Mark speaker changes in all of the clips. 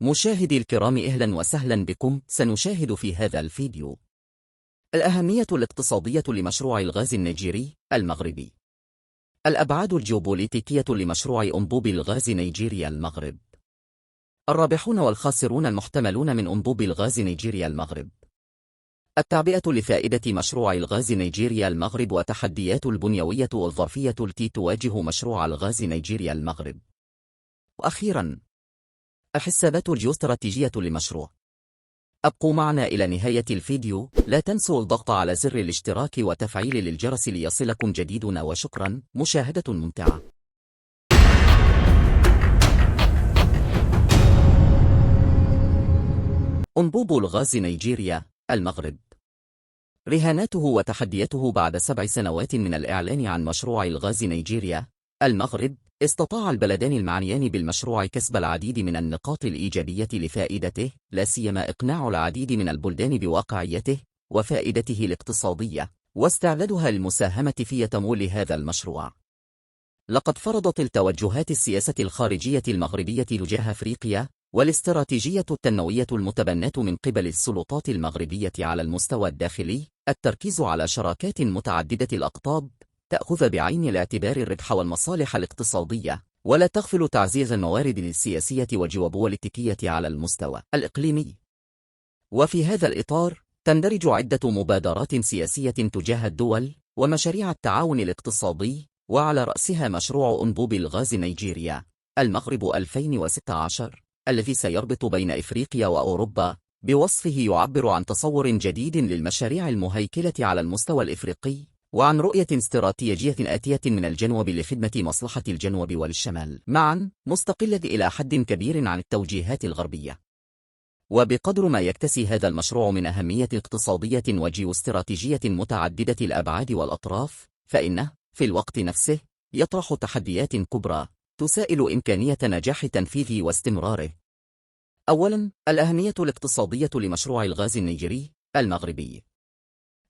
Speaker 1: مشاهدي الكرام، أهلا وسهلا بكم. سنشاهد في هذا الفيديو الأهمية الاقتصادية لمشروع الغاز النيجيري المغربي، الأبعاد الجيوبوليتيكية لمشروع أنبوب الغاز نيجيريا المغرب، الرابحون والخاسرون المحتملون من أنبوب الغاز نيجيريا المغرب، التعبئة لفائدة مشروع الغاز نيجيريا المغرب وتحديات البنيوية والظرفية التي تواجه مشروع الغاز نيجيريا المغرب، وأخيرا الحسابات الجيوستراتيجية للمشروع. أبقوا معنا إلى نهاية الفيديو، لا تنسوا الضغط على زر الاشتراك وتفعيل الجرس ليصلكم جديدنا، وشكرا. مشاهدة ممتعة. أنبوب الغاز نيجيريا المغرب، رهاناته وتحدياته. بعد 7 سنوات من الإعلان عن مشروع الغاز نيجيريا المغرب، استطاع البلدان المعنيان بالمشروع كسب العديد من النقاط الإيجابية لفائدته، لا سيما إقناع العديد من البلدان بواقعيته وفائدته الاقتصادية واستعدادها للمساهمة في تمويل هذا المشروع. لقد فرضت التوجهات السياسة الخارجية المغربية تجاه أفريقيا والاستراتيجية التنموية المتبناة من قبل السلطات المغربية على المستوى الداخلي التركيز على شراكات متعددة الأقطاب تأخذ بعين الاعتبار الربح والمصالح الاقتصادية، ولا تغفل تعزيز الموارد السياسية والجيوبوليتيكية على المستوى الإقليمي. وفي هذا الإطار تندرج عدة مبادرات سياسية تجاه الدول ومشاريع التعاون الاقتصادي، وعلى رأسها مشروع أنبوب الغاز نيجيريا المغرب 2016 الذي سيربط بين إفريقيا وأوروبا، بوصفه يعبر عن تصور جديد للمشاريع المهيكلة على المستوى الإفريقي، وعن رؤية استراتيجية آتية من الجنوب لخدمة مصلحة الجنوب والشمال معا، مستقلة إلى حد كبير عن التوجيهات الغربية. وبقدر ما يكتسي هذا المشروع من أهمية اقتصادية وجيوستراتيجية متعددة الأبعاد والأطراف، فإنه في الوقت نفسه يطرح تحديات كبرى تسائل إمكانية نجاح تنفيذه واستمراره. أولاً، الأهمية الاقتصادية لمشروع الغاز النيجيري المغربي.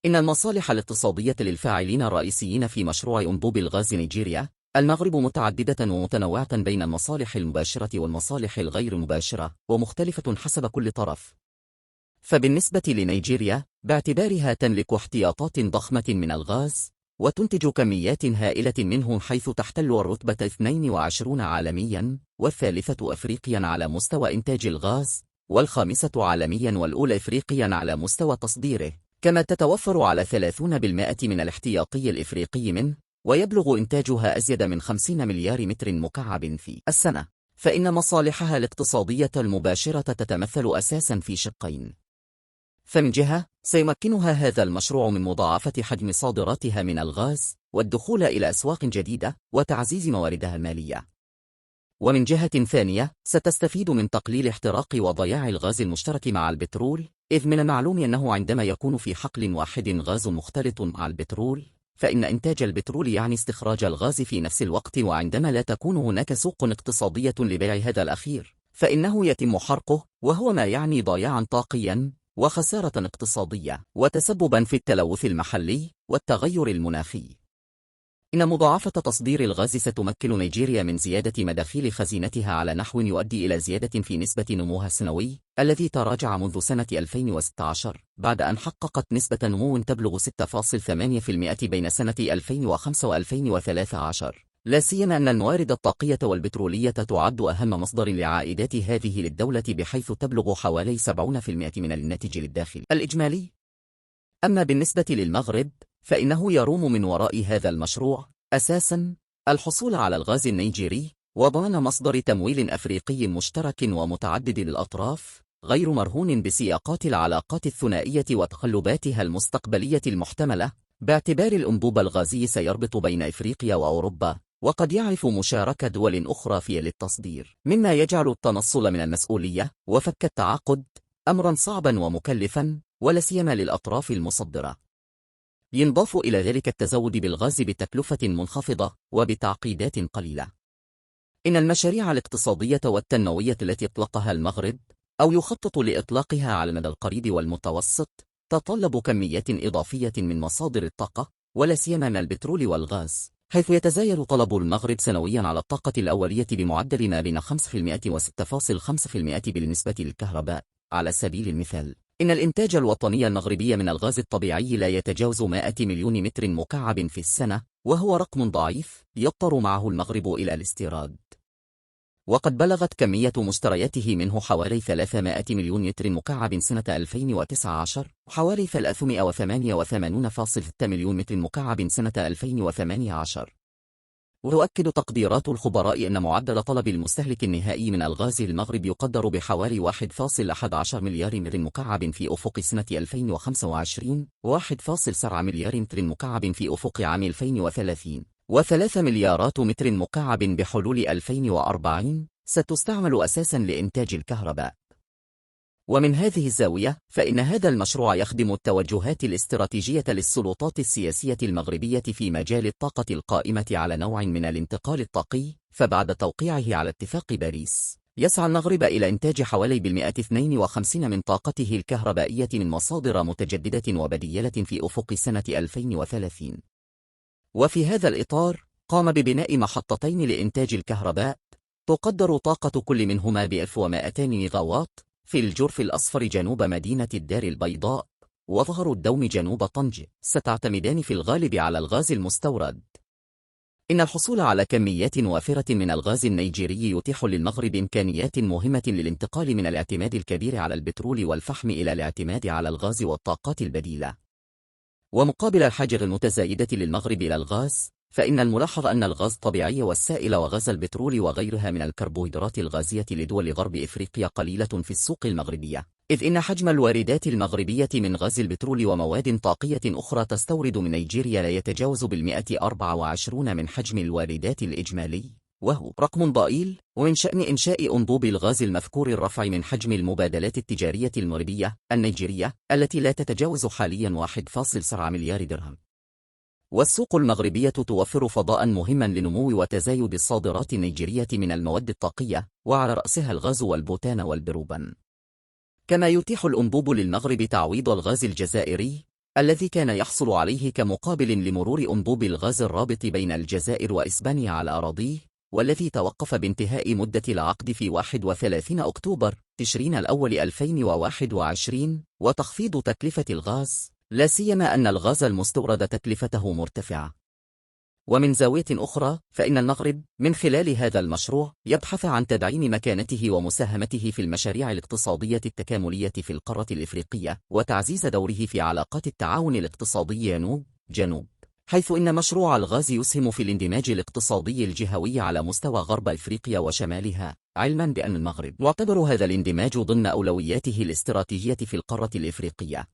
Speaker 1: إن المصالح الاقتصادية للفاعلين الرئيسيين في مشروع أنبوب الغاز نيجيريا المغرب متعددة ومتنوعة بين المصالح المباشرة والمصالح الغير مباشرة، ومختلفة حسب كل طرف. فبالنسبة لنيجيريا، باعتبارها تملك احتياطات ضخمة من الغاز وتنتج كميات هائلة منه، حيث تحتل الرتبة 22 عالمياً، والثالثة أفريقياً على مستوى إنتاج الغاز، والخامسة عالمياً والأولى إفريقياً على مستوى تصديره، كما تتوفر على 30% من الاحتياطي الإفريقي منه، ويبلغ إنتاجها أزيد من 50 مليار متر مكعب في السنة. فإن مصالحها الاقتصادية المباشرة تتمثل أساساً في شقين. فمن جهة سيمكنها هذا المشروع من مضاعفة حجم صادراتها من الغاز والدخول إلى أسواق جديدة وتعزيز مواردها المالية، ومن جهة ثانية ستستفيد من تقليل احتراق وضياع الغاز المشترك مع البترول، إذ من المعلوم أنه عندما يكون في حقل واحد غاز مختلط مع البترول، فإن إنتاج البترول يعني استخراج الغاز في نفس الوقت، وعندما لا تكون هناك سوق اقتصادية لبيع هذا الأخير فإنه يتم حرقه، وهو ما يعني ضياعا طاقيا وخسارة اقتصادية وتسببا في التلوث المحلي والتغير المناخي. إن مضاعفة تصدير الغاز ستمكن نيجيريا من زيادة مداخيل خزينتها على نحو يؤدي إلى زيادة في نسبة نموها السنوي الذي تراجع منذ سنة 2016، بعد أن حققت نسبة نمو تبلغ 6.8% بين سنة 2005 و2013، لا سيما أن الموارد الطاقية والبترولية تعد أهم مصدر لعائدات هذه للدولة، بحيث تبلغ حوالي 70% من الناتج الداخلي الإجمالي. أما بالنسبة للمغرب، فإنه يروم من وراء هذا المشروع أساساً الحصول على الغاز النيجيري وضمان مصدر تمويل أفريقي مشترك ومتعدد الأطراف، غير مرهون بسياقات العلاقات الثنائية وتقلباتها المستقبلية المحتملة، باعتبار الأنبوب الغازي سيربط بين إفريقيا وأوروبا، وقد يعرف مشاركة دول أخرى فيه للتصدير، مما يجعل التنصل من المسؤولية وفك التعاقد أمراً صعباً ومكلفاً، ولا سيما للأطراف المصدرة. ينضاف إلى ذلك التزود بالغاز بتكلفة منخفضة وبتعقيدات قليلة. إن المشاريع الاقتصادية والتنموية التي اطلقها المغرب أو يخطط لإطلاقها على المدى القريب والمتوسط تتطلب كميات إضافية من مصادر الطاقة، ولا سيما من البترول والغاز، حيث يتزايد طلب المغرب سنويا على الطاقة الأولية بمعدل ما بين 5% و 6.5% بالنسبة للكهرباء. على سبيل المثال، إن الإنتاج الوطني المغربي من الغاز الطبيعي لا يتجاوز 100 مليون متر مكعب في السنة، وهو رقم ضعيف يضطر معه المغرب إلى الاستيراد. وقد بلغت كمية مشترياته منه حوالي 300 مليون متر مكعب سنة 2019، وحوالي 388.6 مليون متر مكعب سنة 2018. وتؤكد تقديرات الخبراء أن معدل طلب المستهلك النهائي من الغاز المغرب يقدر بحوالي 1.11 مليار متر مكعب في أفق سنة 2025، و1.7 مليار متر مكعب في أفق عام 2030، و3 مليارات متر مكعب بحلول 2040 ستستعمل أساساً لإنتاج الكهرباء. ومن هذه الزاوية، فإن هذا المشروع يخدم التوجهات الاستراتيجية للسلطات السياسية المغربية في مجال الطاقة القائمة على نوع من الانتقال الطاقي. فبعد توقيعه على اتفاق باريس، يسعى المغرب إلى إنتاج حوالي 152 من طاقته الكهربائية من مصادر متجددة وبديلة في أفق سنة 2030. وفي هذا الإطار، قام ببناء محطتين لإنتاج الكهرباء تقدر طاقة كل منهما ب1200 ميغاوات في الجرف الأصفر جنوب مدينة الدار البيضاء، وظهر الدوم جنوب طنجة، ستعتمدان في الغالب على الغاز المستورد. إن الحصول على كميات وافرة من الغاز النيجيري يتيح للمغرب إمكانيات مهمة للانتقال من الاعتماد الكبير على البترول والفحم إلى الاعتماد على الغاز والطاقات البديلة. ومقابل الحاجة المتزايدة للمغرب إلى الغاز، فإن الملاحظ أن الغاز الطبيعي والسائل وغاز البترول وغيرها من الكربوهيدرات الغازية لدول غرب إفريقيا قليلة في السوق المغربية، إذ إن حجم الواردات المغربية من غاز البترول ومواد طاقية أخرى تستورد من نيجيريا لا يتجاوز 124 من حجم الواردات الإجمالي، وهو رقم ضئيل. ومن شأن إنشاء أنبوب الغاز المذكور الرفع من حجم المبادلات التجارية المغربية النيجيرية التي لا تتجاوز حاليا 1.7 مليار درهم. والسوق المغربية توفر فضاء مهما لنمو وتزايد الصادرات النيجيرية من المواد الطاقية، وعلى رأسها الغاز والبوتان والبروبان. كما يتيح الأنبوب للمغرب تعويض الغاز الجزائري الذي كان يحصل عليه كمقابل لمرور أنبوب الغاز الرابط بين الجزائر وإسبانيا على أراضيه، والذي توقف بانتهاء مدة العقد في 31 أكتوبر تشرين الأول 2021، وتخفيض تكلفة الغاز، لا سيما أن الغاز المستورد تكلفته مرتفعة. ومن زاوية أخرى، فإن المغرب من خلال هذا المشروع يبحث عن تدعيم مكانته ومساهمته في المشاريع الاقتصادية التكاملية في القارة الإفريقية، وتعزيز دوره في علاقات التعاون الاقتصادي جنوب، حيث إن مشروع الغاز يسهم في الاندماج الاقتصادي الجهوي على مستوى غرب إفريقيا وشمالها، علما بأن المغرب يعتبر هذا الاندماج ضمن أولوياته الاستراتيجية في القارة الإفريقية.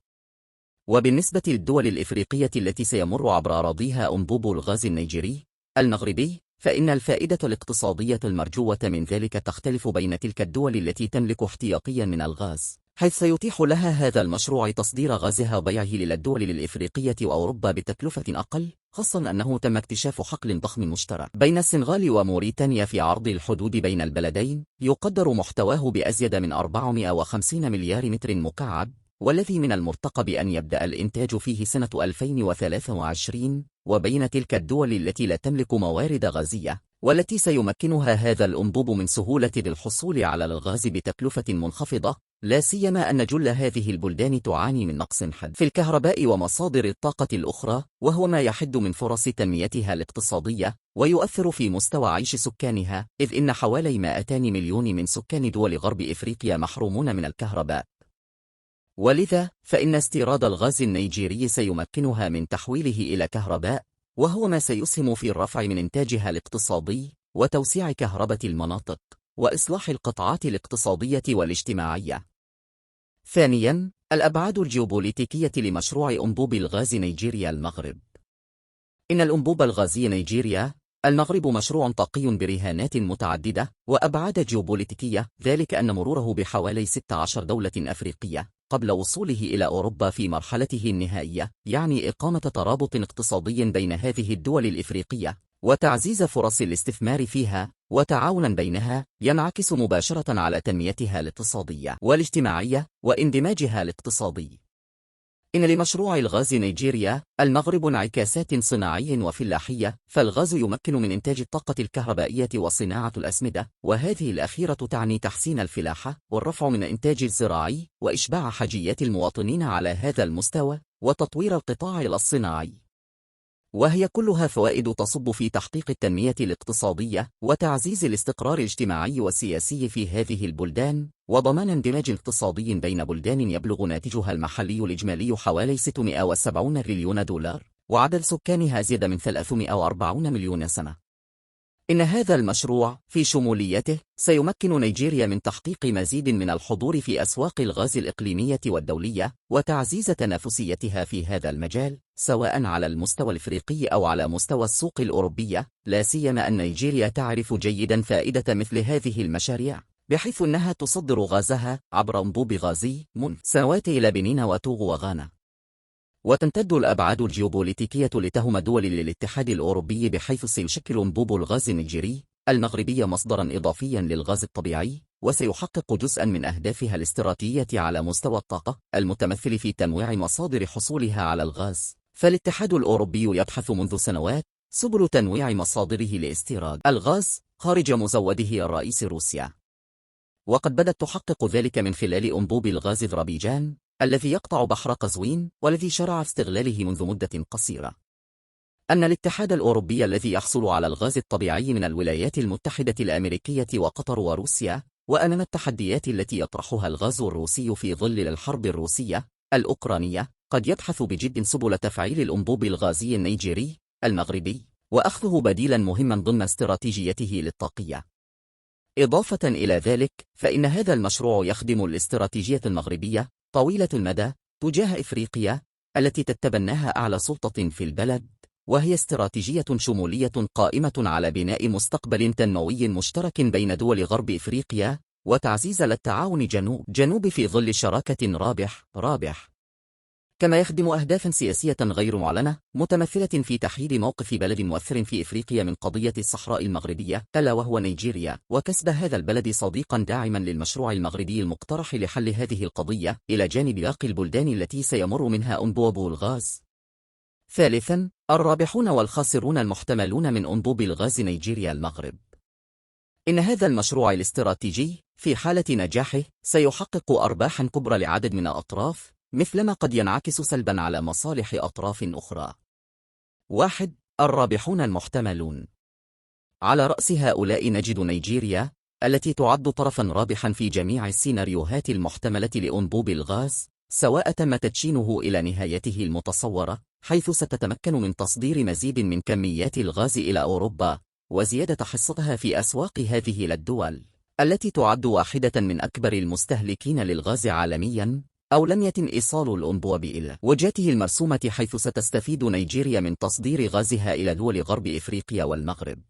Speaker 1: وبالنسبة للدول الإفريقية التي سيمر عبر أراضيها أنبوب الغاز النيجيري المغربي، فإن الفائدة الاقتصادية المرجوة من ذلك تختلف بين تلك الدول التي تملك احتياطيا من الغاز، حيث سيتيح لها هذا المشروع تصدير غازها وبيعه للدول الإفريقية وأوروبا بتكلفة أقل، خاصة أنه تم اكتشاف حقل ضخم مشترك بين السنغال وموريتانيا في عرض الحدود بين البلدين، يقدر محتواه بأزيد من 450 مليار متر مكعب، والذي من المرتقب أن يبدأ الإنتاج فيه سنة 2023. وبين تلك الدول التي لا تملك موارد غازية، والتي سيمكنها هذا الأنبوب من سهولة الحصول على الغاز بتكلفة منخفضة، لا سيما أن جل هذه البلدان تعاني من نقص حاد في الكهرباء ومصادر الطاقة الأخرى، وهو ما يحد من فرص تنميتها الاقتصادية ويؤثر في مستوى عيش سكانها، إذ إن حوالي 200 مليون من سكان دول غرب إفريقيا محرومون من الكهرباء. ولذا فإن استيراد الغاز النيجيري سيمكنها من تحويله إلى كهرباء، وهو ما سيسهم في الرفع من إنتاجها الاقتصادي وتوسيع كهرباء المناطق وإصلاح القطاعات الاقتصادية والاجتماعية. ثانياً، الأبعاد الجيوبوليتيكية لمشروع أنبوب الغاز نيجيريا المغرب. إن الأنبوب الغازي نيجيريا المغرب مشروع طاقي برهانات متعددة وأبعاد جيوبوليتيكية، ذلك أن مروره بحوالي 16 دولة أفريقية قبل وصوله إلى أوروبا في مرحلته النهائية يعني إقامة ترابط اقتصادي بين هذه الدول الإفريقية وتعزيز فرص الاستثمار فيها وتعاونا بينها، ينعكس مباشرة على تنميتها الاقتصادية والاجتماعية واندماجها الاقتصادي. إن لمشروع الغاز نيجيريا المغرب انعكاسات صناعية وفلاحية، فالغاز يمكن من إنتاج الطاقة الكهربائية وصناعة الأسمدة، وهذه الأخيرة تعني تحسين الفلاحة والرفع من الإنتاج الزراعي وإشباع حاجيات المواطنين على هذا المستوى وتطوير القطاع الصناعي، وهي كلها فوائد تصب في تحقيق التنمية الاقتصادية وتعزيز الاستقرار الاجتماعي والسياسي في هذه البلدان، وضمان اندماج اقتصادي بين بلدان يبلغ ناتجها المحلي الإجمالي حوالي 670 تريليون دولار، وعدد سكانها زاد من 340 مليون سنة. إن هذا المشروع في شموليته سيمكن نيجيريا من تحقيق مزيد من الحضور في أسواق الغاز الإقليمية والدولية وتعزيز تنافسيتها في هذا المجال، سواء على المستوى الإفريقي أو على مستوى السوق الأوروبية، لا سيما أن نيجيريا تعرف جيدا فائدة مثل هذه المشاريع، بحيث أنها تصدر غازها عبر أنبوب غازي من سنوات إلى بنين وتوغو وغانا. وتمتد الأبعاد الجيوبوليتيكية لتهم دول للاتحاد الأوروبي، بحيث سيشكل أنبوب الغاز النيجيري المغربي مصدرا إضافيا للغاز الطبيعي، وسيحقق جزءا من أهدافها الاستراتيجية على مستوى الطاقة المتمثل في تنويع مصادر حصولها على الغاز. فالاتحاد الأوروبي يبحث منذ سنوات سبل تنويع مصادره لاستيراد الغاز خارج مزوده الرئيس روسيا، وقد بدأت تحقق ذلك من خلال أنبوب الغاز ذربيجان الذي يقطع بحر قزوين، والذي شرع استغلاله منذ مدة قصيرة. أن الاتحاد الأوروبي الذي يحصل على الغاز الطبيعي من الولايات المتحدة الأمريكية وقطر وروسيا، وأمام التحديات التي يطرحها الغاز الروسي في ظل الحرب الروسية الأوكرانية، قد يبحث بجد سبل تفعيل الأنبوب الغازي النيجيري المغربي وأخذه بديلا مهما ضمن استراتيجيته للطاقية. إضافة إلى ذلك، فإن هذا المشروع يخدم الاستراتيجية المغربية طويلة المدى تجاه إفريقيا التي تتبناها أعلى سلطة في البلد، وهي استراتيجية شمولية قائمة على بناء مستقبل تنموي مشترك بين دول غرب إفريقيا، وتعزيز التعاون جنوب في ظل شراكة رابح، كما يخدم أهدافا سياسية غير معلنة متمثلة في تحديد موقف بلد مؤثر في إفريقيا من قضية الصحراء المغربية ألا وهو نيجيريا، وكسب هذا البلد صديقا داعما للمشروع المغربي المقترح لحل هذه القضية إلى جانب باقي البلدان التي سيمر منها أنبوب الغاز. ثالثا، الرابحون والخاسرون المحتملون من أنبوب الغاز نيجيريا المغرب. إن هذا المشروع الاستراتيجي في حالة نجاحه سيحقق أرباحا كبرى لعدد من الأطراف، مثلما قد ينعكس سلبا على مصالح أطراف أخرى. 1. الرابحون المحتملون. على رأس هؤلاء نجد نيجيريا التي تعد طرفا رابحا في جميع السيناريوهات المحتملة لأنبوب الغاز، سواء تم تدشينه إلى نهايته المتصورة، حيث ستتمكن من تصدير مزيد من كميات الغاز إلى أوروبا وزيادة حصتها في أسواق هذه الدول التي تعد واحدة من أكبر المستهلكين للغاز عالميا، أو لم يتم إيصال الأنبوب إلى وجهته المرسومة، حيث ستستفيد نيجيريا من تصدير غازها إلى دول غرب إفريقيا والمغرب.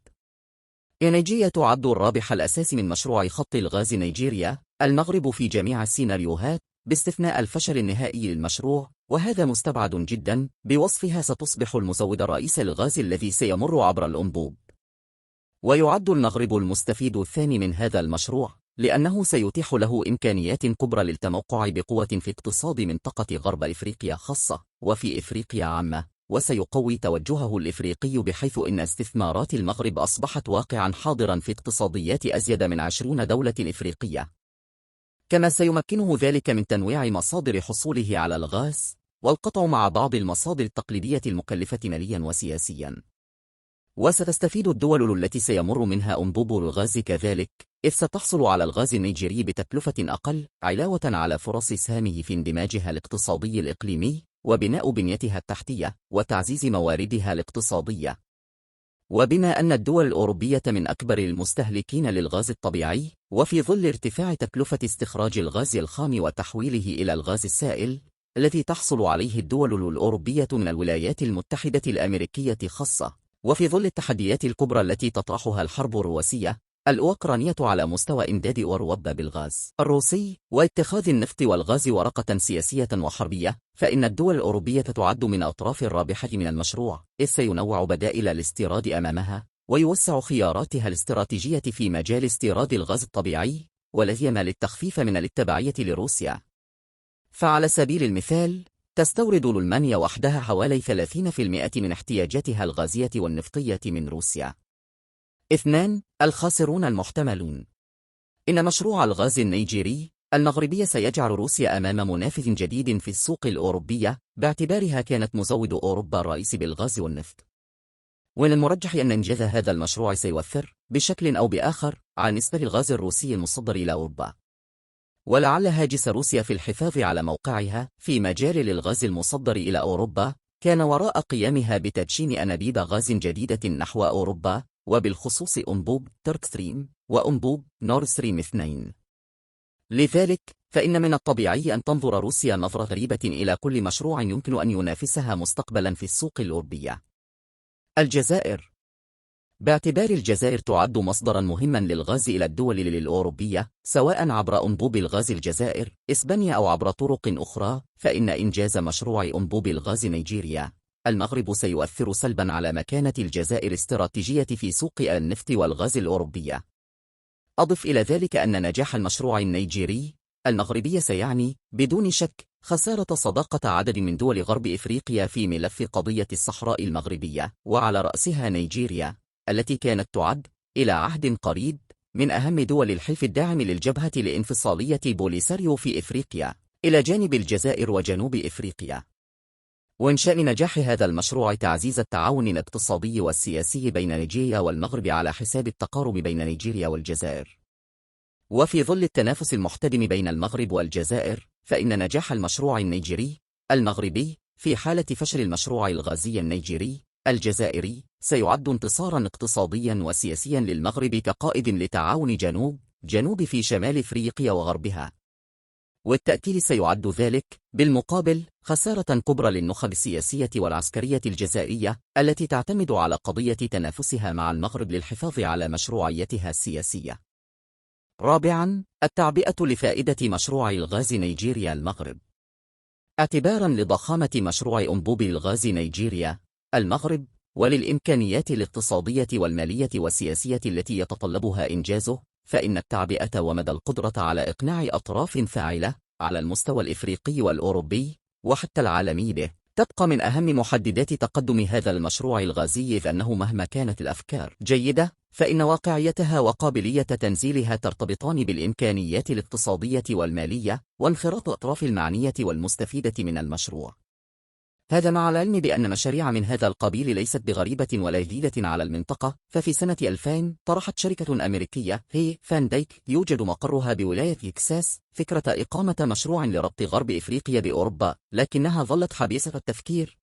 Speaker 1: نيجيريا تعد الرابح الأساسي من مشروع خط الغاز نيجيريا المغرب في جميع السيناريوهات باستثناء الفشل النهائي للمشروع، وهذا مستبعد جدا، بوصفها ستصبح المزود الرئيسي للغاز الذي سيمر عبر الأنبوب. ويعد المغرب المستفيد الثاني من هذا المشروع، لأنه سيتيح له إمكانيات كبرى للتموقع بقوة في اقتصاد منطقة غرب إفريقيا خاصة وفي إفريقيا عامة، وسيقوي توجهه الإفريقي، بحيث إن استثمارات المغرب أصبحت واقعا حاضرا في اقتصاديات أزيد من 20 دولة إفريقية. كما سيمكنه ذلك من تنويع مصادر حصوله على الغاز والقطع مع بعض المصادر التقليدية المكلفة ماليا وسياسيا. وستستفيد الدول التي سيمر منها أنبوب الغاز كذلك، إذ ستحصل على الغاز النيجيري بتكلفة أقل، علاوة على فرص سهامه في اندماجها الاقتصادي الإقليمي وبناء بنيتها التحتية وتعزيز مواردها الاقتصادية. وبما أن الدول الأوروبية من أكبر المستهلكين للغاز الطبيعي، وفي ظل ارتفاع تكلفة استخراج الغاز الخام وتحويله إلى الغاز السائل الذي تحصل عليه الدول الأوروبية من الولايات المتحدة الأمريكية خاصة، وفي ظل التحديات الكبرى التي تطرحها الحرب الروسية الأوكرانية على مستوى إمداد أوروبا بالغاز الروسي واتخاذ النفط والغاز ورقة سياسية وحربية، فإن الدول الأوروبية تعد من أطراف الرابحة من المشروع، إذ سينوع بدائل الاستيراد أمامها ويوسع خياراتها الاستراتيجية في مجال استيراد الغاز الطبيعي، ولا سيما للتخفيف من التبعية لروسيا. فعلى سبيل المثال، تستورد ألمانيا وحدها حوالي 30% من احتياجاتها الغازية والنفطية من روسيا. 2. الخاسرون المحتملون. إن مشروع الغاز النيجيري المغربي سيجعل روسيا أمام منافذ جديد في السوق الأوروبية، باعتبارها كانت مزود أوروبا الرئيسي بالغاز والنفط. ومن المرجح أن إنجاز هذا المشروع سيؤثر بشكل أو بآخر على نسبة الغاز الروسي المصدر إلى أوروبا. ولعل هاجس روسيا في الحفاظ على موقعها في مجال للغاز المصدر إلى أوروبا كان وراء قيامها بتدشين أنابيب غاز جديدة نحو أوروبا، وبالخصوص أنبوب ترك ستريم وأنبوب نور ستريم 2. لذلك فإن من الطبيعي أن تنظر روسيا نظرة غريبة إلى كل مشروع يمكن أن ينافسها مستقبلا في السوق الأوروبية. الجزائر. باعتبار الجزائر تعد مصدرا مهما للغاز إلى الدول الأوروبية سواء عبر أنبوب الغاز الجزائر، إسبانيا أو عبر طرق أخرى، فإن إنجاز مشروع أنبوب الغاز نيجيريا المغرب سيؤثر سلبا على مكانة الجزائر الاستراتيجية في سوق النفط والغاز الأوروبية. أضف إلى ذلك أن نجاح المشروع النيجيري المغربي سيعني بدون شك خسارة صداقة عدد من دول غرب إفريقيا في ملف قضية الصحراء المغربية، وعلى رأسها نيجيريا التي كانت تعد إلى عهد قريب من أهم دول الحلف الداعم للجبهة الانفصالية بوليساريو في إفريقيا، إلى جانب الجزائر وجنوب إفريقيا. ومن شأن نجاح هذا المشروع تعزيز التعاون الاقتصادي والسياسي بين نيجيريا والمغرب على حساب التقارب بين نيجيريا والجزائر. وفي ظل التنافس المحتدم بين المغرب والجزائر، فإن نجاح المشروع النيجيري المغربي في حالة فشل المشروع الغازي النيجيري الجزائري سيعد انتصارا اقتصاديا وسياسيا للمغرب كقائد لتعاون جنوب في شمال إفريقيا وغربها. والتأكيد سيعد ذلك بالمقابل خسارة كبرى للنخب السياسية والعسكرية الجزائرية التي تعتمد على قضية تنافسها مع المغرب للحفاظ على مشروعيتها السياسية. رابعاً، التعبئة لفائدة مشروع الغاز نيجيريا المغرب. اعتباراً لضخامة مشروع أنبوب الغاز نيجيريا المغرب وللإمكانيات الاقتصادية والمالية والسياسية التي يتطلبها إنجازه، فإن التعبئة ومدى القدرة على إقناع أطراف فاعلة على المستوى الإفريقي والأوروبي وحتى العالمي به تبقى من أهم محددات تقدم هذا المشروع الغازي، إذ أنه مهما كانت الأفكار جيدة فإن واقعيتها وقابلية تنزيلها ترتبطان بالإمكانيات الاقتصادية والمالية وانخراط الأطراف المعنية والمستفيدة من المشروع. هذا مع العلم بأن مشاريع من هذا القبيل ليست بغريبة ولا جديدة على المنطقة، ففي سنة 2000 طرحت شركة أمريكية هي فان دايك يوجد مقرها بولاية تكساس فكرة إقامة مشروع لربط غرب إفريقيا بأوروبا، لكنها ظلت حبيسة التفكير.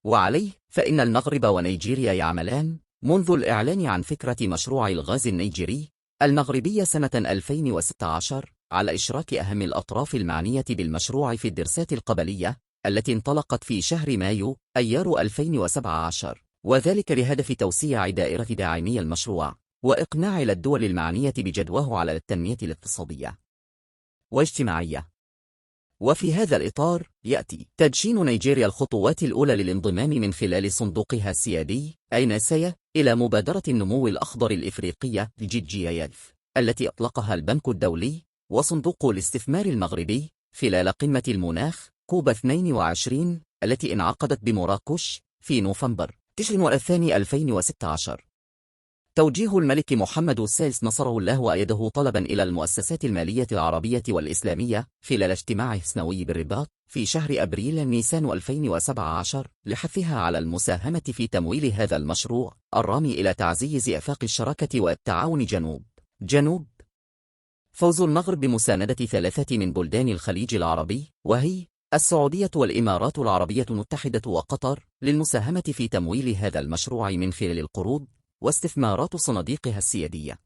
Speaker 1: وعليه فإن المغرب ونيجيريا يعملان منذ الإعلان عن فكرة مشروع الغاز النيجيري المغربي سنة 2016 على إشراك أهم الأطراف المعنية بالمشروع في الدراسات القبلية التي انطلقت في شهر مايو أيار 2017، وذلك بهدف توسيع دائرة داعمي المشروع وإقناع الدول المعنية بجدواه على التنمية الاقتصادية واجتماعية. وفي هذا الإطار يأتي تدشين نيجيريا الخطوات الأولى للانضمام من خلال صندوقها السيادي ناسايا إلى مبادرة النمو الأخضر الإفريقية GGIF التي أطلقها البنك الدولي وصندوق الاستثمار المغربي خلال قمة المناخ كوبا 22 التي انعقدت بمراكش في نوفمبر تشرين الثاني 2016. توجيه الملك محمد السادس نصره الله وأيده طلبا إلى المؤسسات المالية العربية والإسلامية خلال اجتماعه السنوي بالرباط في شهر أبريل نيسان 2017 لحثها على المساهمة في تمويل هذا المشروع الرامي إلى تعزيز آفاق الشراكة والتعاون جنوب. فوز المغرب بمساندة 3 من بلدان الخليج العربي وهي السعودية والإمارات العربية المتحدة وقطر للمساهمة في تمويل هذا المشروع من خلال القروض واستثمارات صناديقها السيادية،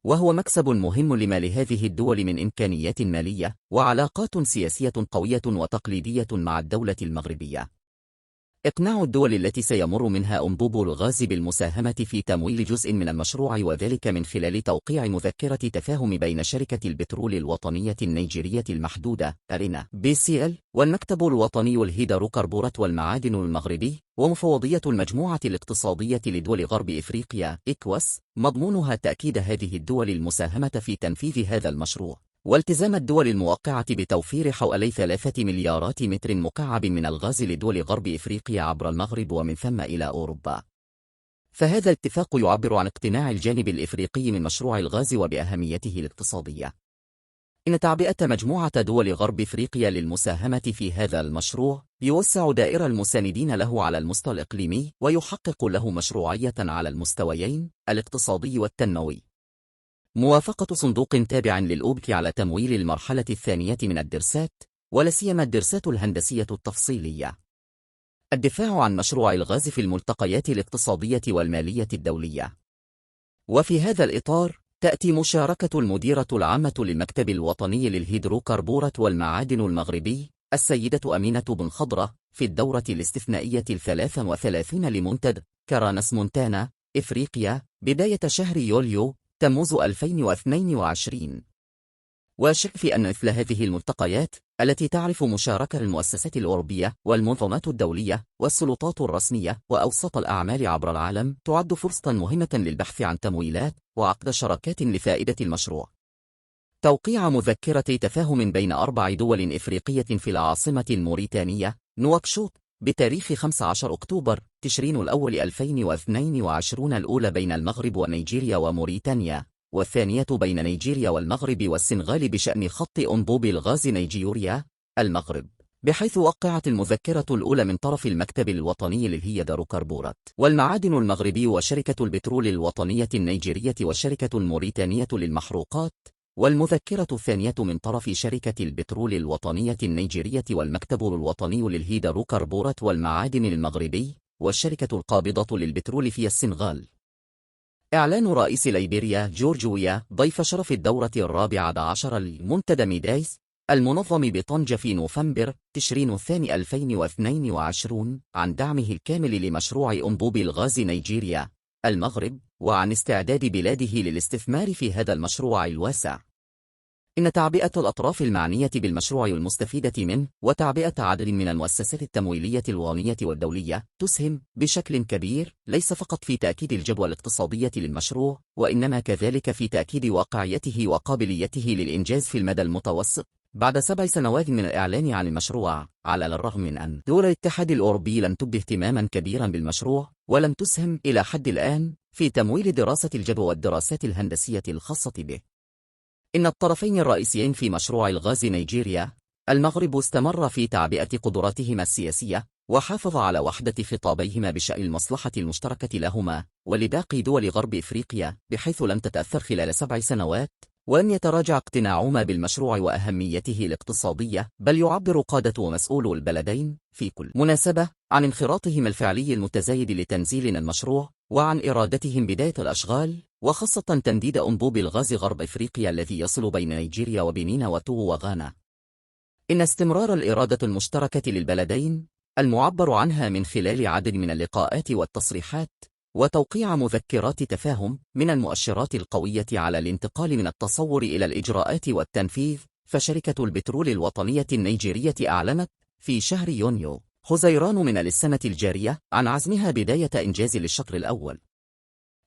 Speaker 1: وهو مكسب مهم لما لهذه الدول من إمكانيات مالية وعلاقات سياسية قوية وتقليدية مع الدولة المغربية. إقناع الدول التي سيمر منها أنبوب الغاز بالمساهمة في تمويل جزء من المشروع، وذلك من خلال توقيع مذكرة تفاهم بين شركة البترول الوطنية النيجيرية المحدودة أرينا BCL والمكتب الوطني الهيدروكربورات والمعادن المغربي ومفوضية المجموعة الاقتصادية لدول غرب إفريقيا ECOWAS، مضمونها تأكيد هذه الدول المساهمة في تنفيذ هذا المشروع والتزام الدول الموقعة بتوفير حوالي 3 مليارات متر مكعب من الغاز لدول غرب إفريقيا عبر المغرب ومن ثم إلى أوروبا. فهذا الاتفاق يعبر عن اقتناع الجانب الإفريقي من مشروع الغاز وبأهميته الاقتصادية. إن تعبئة مجموعة دول غرب إفريقيا للمساهمة في هذا المشروع يوسع دائرة المساندين له على المستوى الإقليمي ويحقق له مشروعية على المستويين الاقتصادي والتنموي. موافقة صندوق تابع للأوبك على تمويل المرحلة الثانية من الدراسات، ولا سيما الدراسات الهندسية التفصيلية. الدفاع عن مشروع الغاز في الملتقيات الاقتصادية والمالية الدولية. وفي هذا الإطار تأتي مشاركة المديرة العامة للمكتب الوطني للهيدروكربورات والمعادن المغربي السيدة أمينة بن خضرة في الدورة الاستثنائية 33 لمنتدى كرانس مونتانا إفريقيا بداية شهر يوليو تموز 2022. وشك في أن مثل هذه الملتقيات التي تعرف مشاركة المؤسسات الأوروبية والمنظمات الدولية والسلطات الرسمية وأوساط الأعمال عبر العالم تعد فرصة مهمة للبحث عن تمويلات وعقد شراكات لفائدة المشروع. توقيع مذكرة تفاهم بين 4 دول إفريقية في العاصمة الموريتانية نواكشوط بتاريخ 15 أكتوبر تشرين الأول 2022 الأولى بين المغرب ونيجيريا وموريتانيا، والثانية بين نيجيريا والمغرب والسنغال بشأن خط أنبوب الغاز نيجيوريا المغرب، بحيث وقعت المذكرة الأولى من طرف المكتب الوطني للهيدروكربورات والمعادن المغربي وشركة البترول الوطنية النيجيرية والشركة الموريتانية للمحروقات، والمذكرة الثانية من طرف شركة البترول الوطنية النيجيرية والمكتب الوطني للهيدروكربورات والمعادن المغربي والشركة القابضة للبترول في السنغال. إعلان رئيس ليبيريا جورج ويا ضيف شرف الدورة 14 لمنتدى ميدايس المنظم بطنجة في نوفمبر تشرين الثاني 2022 عن دعمه الكامل لمشروع أنبوب الغاز نيجيريا المغرب وعن استعداد بلاده للاستثمار في هذا المشروع الواسع. إن تعبئة الأطراف المعنية بالمشروع المستفيدة منه وتعبئة عدد من المؤسسات التمويلية الوطنية والدولية تسهم بشكل كبير ليس فقط في تأكيد الجدوى الاقتصادية للمشروع، وإنما كذلك في تأكيد واقعيته وقابليته للإنجاز في المدى المتوسط بعد 7 سنوات من الإعلان عن المشروع، على الرغم من أن دول الاتحاد الأوروبي لم تبدي اهتماما كبيرا بالمشروع ولم تسهم إلى حد الآن في تمويل دراسة الجدوى والدراسات الهندسية الخاصة به. إن الطرفين الرئيسيين في مشروع الغاز نيجيريا المغرب استمر في تعبئة قدراتهما السياسية وحافظ على وحدة خطابيهما بشأن المصلحة المشتركة لهما ولباقي دول غرب إفريقيا، بحيث لم تتأثر خلال 7 سنوات وأن يتراجع اقتناعهما بالمشروع وأهميته الاقتصادية، بل يعبر قادة ومسؤولو البلدين في كل مناسبة عن انخراطهم الفعلي المتزايد لتنزيل المشروع وعن إرادتهم بداية الأشغال، وخاصة تمديد أنبوب الغاز غرب إفريقيا الذي يصل بين نيجيريا وبنين وتوغو وغانا. إن استمرار الإرادة المشتركة للبلدين المعبر عنها من خلال عدد من اللقاءات والتصريحات وتوقيع مذكرات تفاهم من المؤشرات القوية على الانتقال من التصور إلى الإجراءات والتنفيذ. فشركة البترول الوطنية النيجيرية أعلنت في شهر يونيو حزيران من السنة الجارية عن عزمها بداية إنجاز للشطر الأول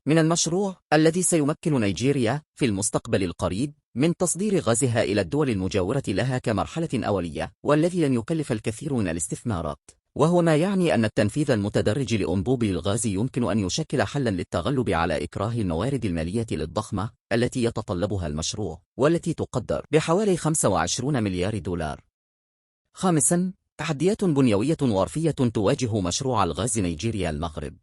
Speaker 1: من المشروع الذي سيمكن نيجيريا في المستقبل القريب من تصدير غازها إلى الدول المجاورة لها كمرحلة أولية، والذي لن يكلف الكثير من الاستثمارات، وهو ما يعني أن التنفيذ المتدرج لأنبوب الغاز يمكن أن يشكل حلا للتغلب على إكراه الموارد المالية الضخمة التي يتطلبها المشروع، والتي تقدر بحوالي 25 مليار دولار. خامسا، تحديات بنيوية وعرفية تواجه مشروع الغاز نيجيريا المغرب.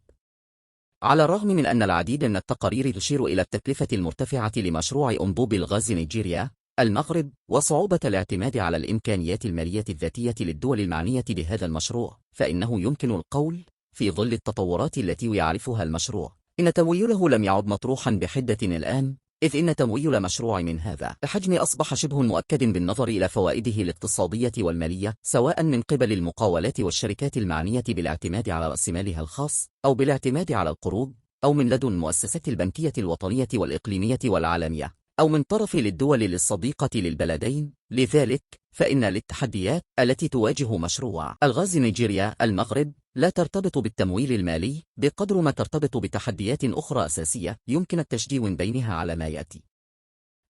Speaker 1: على الرغم من أن العديد من التقارير تشير إلى التكلفة المرتفعة لمشروع أنبوب الغاز نيجيريا المغرب وصعوبة الاعتماد على الإمكانيات المالية الذاتية للدول المعنية بهذا المشروع، فإنه يمكن القول في ظل التطورات التي يعرفها المشروع إن تمويله لم يعد مطروحا بحدة الآن، إذ إن تمويل مشروع من هذا الحجم أصبح شبه مؤكد بالنظر إلى فوائده الاقتصادية والمالية، سواء من قبل المقاولات والشركات المعنية بالاعتماد على رأس مالها الخاص أو بالاعتماد على القروض، أو من لدن المؤسسات البنكية الوطنية والإقليمية والعالمية، أو من طرف للدول الصديقة للبلدين. لذلك فإن التحديات التي تواجه مشروع الغاز نيجيريا المغرب لا ترتبط بالتمويل المالي بقدر ما ترتبط بتحديات أخرى أساسية يمكن التشجيع بينها على ما يأتي.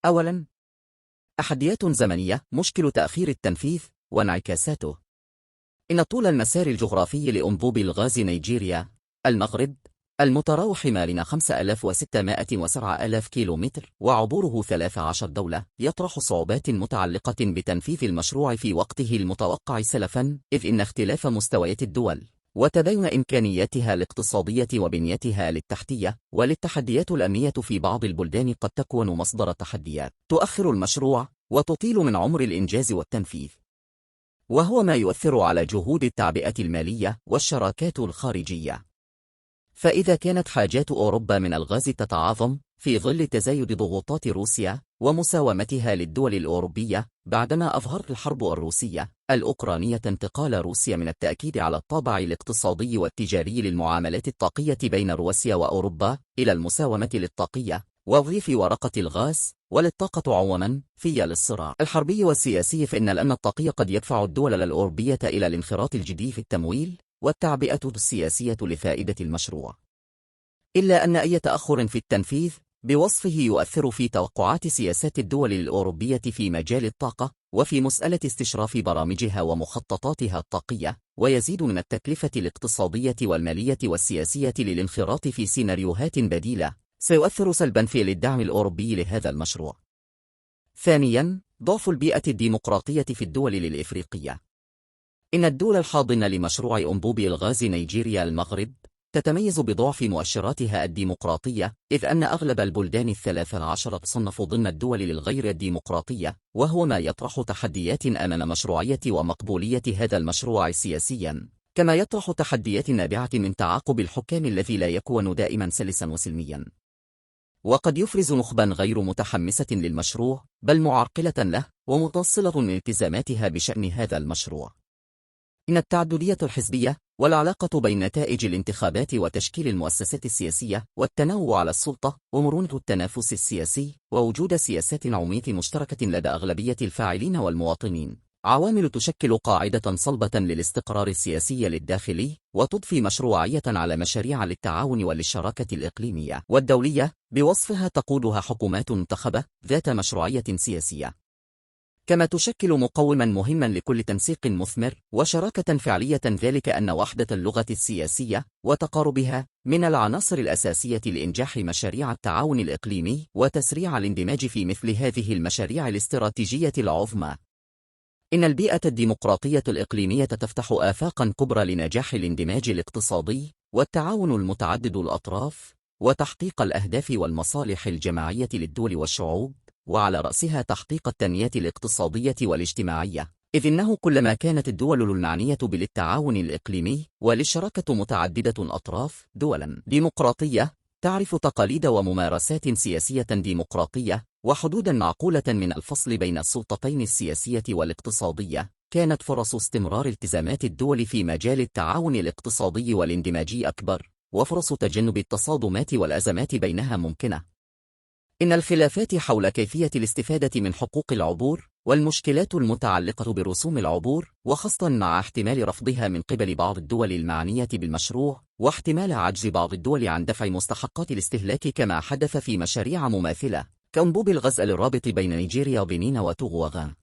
Speaker 1: أولاً، تحديات زمنية، مشكل تأخير التنفيذ وانعكاساته. إن طول المسار الجغرافي لأنبوب الغاز نيجيريا المغرب المتراوح ما بين 5600 و7000 كيلومتر وعبوره 13 دولة يطرح صعوبات متعلقة بتنفيذ المشروع في وقته المتوقع سلفا، إذ إن اختلاف مستويات الدول وتباين إمكانياتها الاقتصادية وبنيتها للتحتية وللتحديات الأمنية في بعض البلدان قد تكون مصدر تحديات تؤخر المشروع وتطيل من عمر الإنجاز والتنفيذ، وهو ما يؤثر على جهود التعبئة المالية والشراكات الخارجية. فإذا كانت حاجات أوروبا من الغاز تتعاظم في ظل تزايد ضغوطات روسيا ومساومتها للدول الأوروبية بعدما أظهرت الحرب الروسية الأوكرانية انتقال روسيا من التأكيد على الطابع الاقتصادي والتجاري للمعاملات الطاقية بين روسيا وأوروبا إلى المساومة للطاقية وضيف ورقة الغاز وللطاقة عموما في للصراع الحربي والسياسي، فإن الأمن الطاقي قد يدفع الدول الأوروبية إلى الانخراط الجدي في التمويل والتعبئة السياسية لفائدة المشروع، إلا أن أي تأخر في التنفيذ بوصفه يؤثر في توقعات سياسات الدول الأوروبية في مجال الطاقة وفي مسألة استشراف برامجها ومخططاتها الطاقية، ويزيد من التكلفة الاقتصادية والمالية والسياسية للانخراط في سيناريوهات بديلة سيؤثر سلبا في الدعم الأوروبي لهذا المشروع. ثانيا، ضعف البيئة الديمقراطية في الدول الإفريقية. إن الدول الحاضنة لمشروع أنبوب الغاز نيجيريا المغرب تتميز بضعف مؤشراتها الديمقراطية، إذ أن أغلب البلدان 13 تصنف ضمن الدول الغير الديمقراطية، وهو ما يطرح تحديات أمام مشروعية ومقبولية هذا المشروع سياسيا، كما يطرح تحديات نابعة من تعاقب الحكام الذي لا يكون دائما سلسا وسلميا، وقد يفرز نخبا غير متحمسة للمشروع بل معرقلة له ومتوصلة من التزاماتها بشأن هذا المشروع. إن التعددية الحزبية والعلاقة بين نتائج الانتخابات وتشكيل المؤسسات السياسية والتنوع على السلطة ومرونة التنافس السياسي ووجود سياسات عمومية مشتركة لدى أغلبية الفاعلين والمواطنين عوامل تشكل قاعدة صلبة للاستقرار السياسي للداخلي وتضفي مشروعية على مشاريع للتعاون وللشراكة الإقليمية والدولية بوصفها تقودها حكومات منتخبة ذات مشروعية سياسية، كما تشكل مقوما مهما لكل تنسيق مثمر وشراكة فعلية، ذلك أن وحدة اللغة السياسية وتقاربها من العناصر الأساسية لإنجاح مشاريع التعاون الإقليمي وتسريع الاندماج في مثل هذه المشاريع الاستراتيجية العظمى. إن البيئة الديمقراطية الإقليمية تفتح آفاقا كبرى لنجاح الاندماج الاقتصادي والتعاون المتعدد الأطراف وتحقيق الأهداف والمصالح الجماعية للدول والشعوب، وعلى رأسها تحقيق التنمية الاقتصادية والاجتماعية، إذ إنه كلما كانت الدول المعنية بالتعاون الإقليمي وللشراكة متعددة الأطراف دولا ديمقراطية تعرف تقاليد وممارسات سياسية ديمقراطية وحدودا معقولة من الفصل بين السلطتين السياسية والاقتصادية، كانت فرص استمرار التزامات الدول في مجال التعاون الاقتصادي والاندماجي أكبر، وفرص تجنب التصادمات والأزمات بينها ممكنة. إن الخلافات حول كيفية الاستفادة من حقوق العبور والمشكلات المتعلقة برسوم العبور، وخاصة مع احتمال رفضها من قبل بعض الدول المعنية بالمشروع واحتمال عجز بعض الدول عن دفع مستحقات الاستهلاك كما حدث في مشاريع مماثلة كأنبوب الغاز الرابط بين نيجيريا وبنين وتوغو وغانا،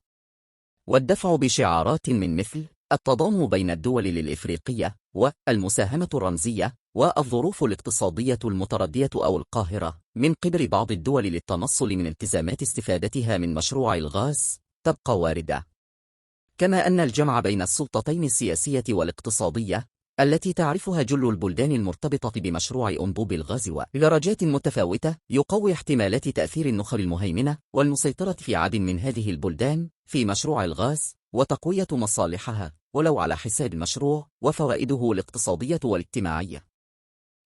Speaker 1: والدفع بشعارات من مثل التضامن بين الدول الإفريقية والمساهمة الرمزية والظروف الاقتصادية المتردية أو القاهرة من قبل بعض الدول للتنصل من التزامات استفادتها من مشروع الغاز تبقى واردة، كما أن الجمع بين السلطتين السياسية والاقتصادية التي تعرفها جل البلدان المرتبطة بمشروع أنبوب الغاز بدرجات متفاوتة يقوي احتمالات تأثير النخب المهيمنة والمسيطرة في عدد من هذه البلدان في مشروع الغاز وتقوية مصالحها ولو على حساب المشروع وفوائده الاقتصادية والاجتماعية،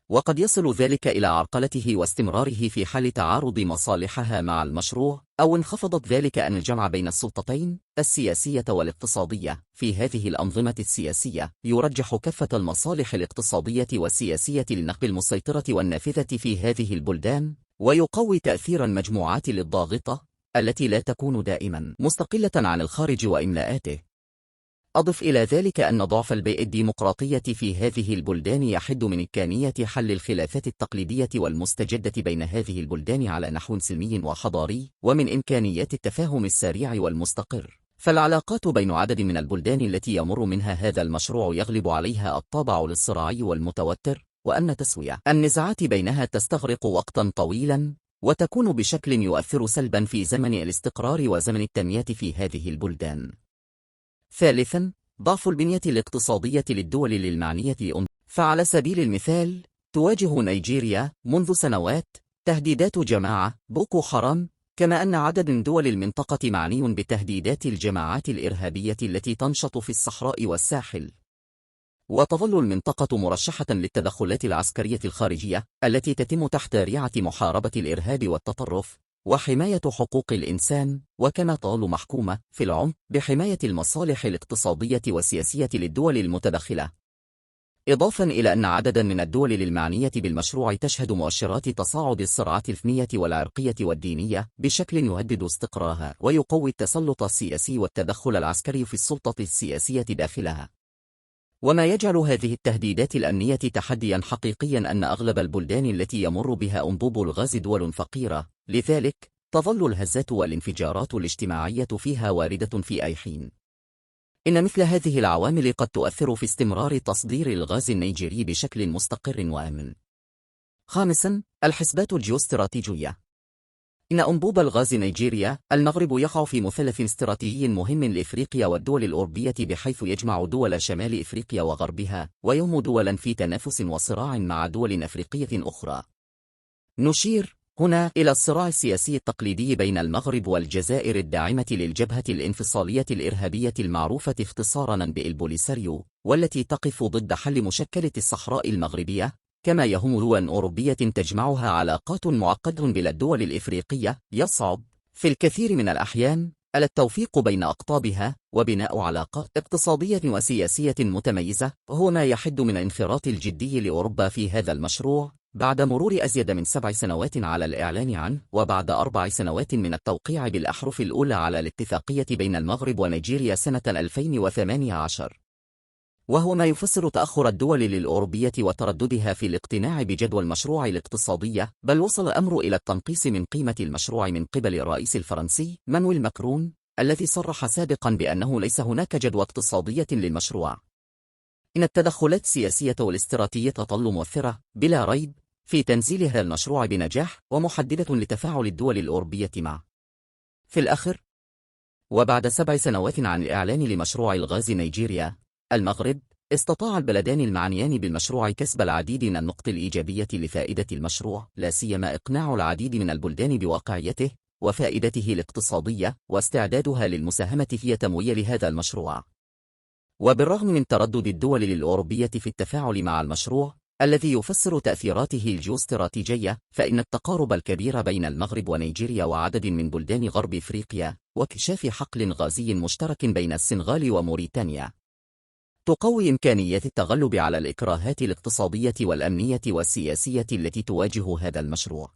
Speaker 1: وقد يصل ذلك إلى عرقلته واستمراره في حال تعارض مصالحها مع المشروع أو انخفضت ذلك أن الجمع بين السلطتين السياسية والاقتصادية في هذه الأنظمة السياسية يرجح كافة المصالح الاقتصادية والسياسية للنخب المسيطرة والنافذة في هذه البلدان، ويقوي تأثير المجموعات الضاغطة التي لا تكون دائما مستقلة عن الخارج وإملاءاته. أضف إلى ذلك أن ضعف البيئة الديمقراطية في هذه البلدان يحد من إمكانية حل الخلافات التقليدية والمستجدة بين هذه البلدان على نحو سلمي وحضاري، ومن إمكانيات التفاهم السريع والمستقر. فالعلاقات بين عدد من البلدان التي يمر منها هذا المشروع يغلب عليها الطابع الصراعي والمتوتر، وأن تسوية النزاعات بينها تستغرق وقتا طويلا، وتكون بشكل يؤثر سلبا في زمن الاستقرار وزمن التنمية في هذه البلدان. ثالثا، ضعف البنية الاقتصادية للدول المعنية. فعلى سبيل المثال، تواجه نيجيريا منذ سنوات تهديدات جماعة بوكو حرام، كما أن عدد من دول المنطقة معني بتهديدات الجماعات الإرهابية التي تنشط في الصحراء والساحل. وتظل المنطقة مرشحة للتدخلات العسكرية الخارجية التي تتم تحت ريعة محاربة الإرهاب والتطرف وحماية حقوق الإنسان، وكما تظل محكومة في العمق بحماية المصالح الاقتصادية والسياسية للدول المتدخلة. إضافة إلى أن عددا من الدول المعنية بالمشروع تشهد مؤشرات تصاعد الصراعات الإثنية والعرقية والدينية بشكل يهدد استقرارها ويقوي التسلط السياسي والتدخل العسكري في السلطة السياسية داخلها. وما يجعل هذه التهديدات الأمنية تحديا حقيقيا أن أغلب البلدان التي يمر بها أنبوب الغاز دول فقيرة، لذلك تظل الهزات والانفجارات الاجتماعية فيها واردة في أي حين. إن مثل هذه العوامل قد تؤثر في استمرار تصدير الغاز النيجيري بشكل مستقر وآمن. خامسا، الحسبات الجيوستراتيجية. إن أنبوب الغاز نيجيريا المغرب يقع في مثلث استراتيجي مهم لإفريقيا والدول الأوروبية، بحيث يجمع دول شمال إفريقيا وغربها، ويوم دولا في تنافس وصراع مع دول أفريقية أخرى. نشير هنا إلى الصراع السياسي التقليدي بين المغرب والجزائر الداعمة للجبهة الانفصالية الإرهابية المعروفة اختصاراً بالبوليساريو، والتي تقف ضد حل مشكلة الصحراء المغربية، كما يهم دول أوروبية تجمعها علاقات معقدة بين الدول الإفريقية. يصعب في الكثير من الأحيان على التوفيق بين أقطابها وبناء علاقات اقتصادية وسياسية متميزة، وهو ما يحد من الانخراط الجدي لأوروبا في هذا المشروع بعد مرور أزيد من 7 سنوات على الإعلان عنه، وبعد 4 سنوات من التوقيع بالأحرف الأولى على الاتفاقية بين المغرب ونيجيريا سنة 2018. وهو ما يفسر تأخر الدول الأوروبية وترددها في الاقتناع بجدوى المشروع الاقتصادي، بل وصل الأمر إلى التنقيص من قيمة المشروع من قبل الرئيس الفرنسي مانويل ماكرون، الذي صرح سابقا بأنه ليس هناك جدوى اقتصادية للمشروع. إن التدخلات السياسية والاستراتيجية تظل مؤثرة بلا ريب في تنزيل هذا المشروع بنجاح، ومحددة لتفاعل الدول الأوروبية معه. في الآخر، وبعد 7 سنوات عن الإعلان لمشروع الغاز نيجيريا، المغرب استطاع البلدان المعنيان بالمشروع كسب العديد من النقط الإيجابية لفائدة المشروع، لا سيما إقناع العديد من البلدان بواقعيته وفائدته الاقتصادية واستعدادها للمساهمة في تمويل هذا المشروع. وبالرغم من تردد الدول الأوروبية في التفاعل مع المشروع الذي يفسر تأثيراته الجيوستراتيجية، فإن التقارب الكبير بين المغرب ونيجيريا وعدد من بلدان غرب إفريقيا واكتشاف حقل غازي مشترك بين السنغال وموريتانيا تقوي إمكانيات التغلب على الإكراهات الاقتصادية والأمنية والسياسية التي تواجه هذا المشروع.